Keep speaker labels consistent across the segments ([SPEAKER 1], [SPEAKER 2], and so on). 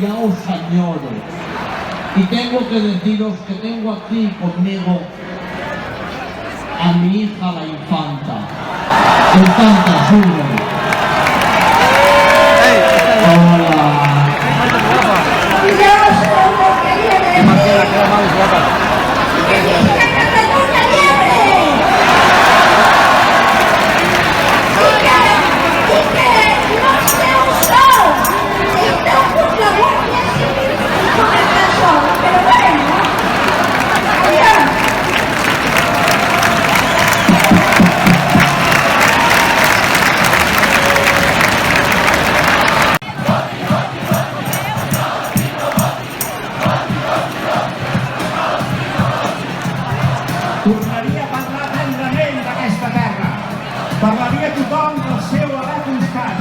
[SPEAKER 1] ya os añoro. Y tengo que deciros que tengo aquí conmigo a mi hija la infanta. Infanta, sube. Hola.
[SPEAKER 2] Tornaria a parlar tendrament d'aquesta terra. Parlaria a tothom del seu alè constant.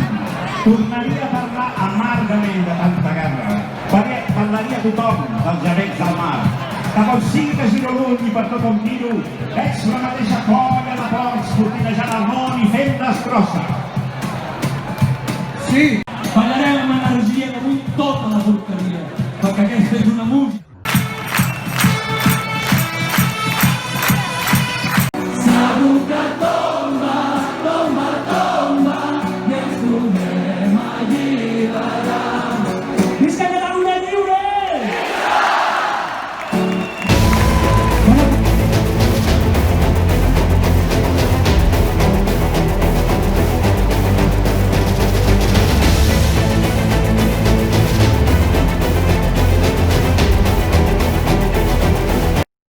[SPEAKER 2] Tornaria a parlar amargament de tanta guerra. Parlaria a tothom dels gemecs del mar. Cap on sigui que giro l'ull i per tot on miro, veig la mateixa colla de porcs cortinejant el món i fent destrossa.
[SPEAKER 3] Sí, ballarem amb energia d'avui tota la porqueria, perquè aquesta és una música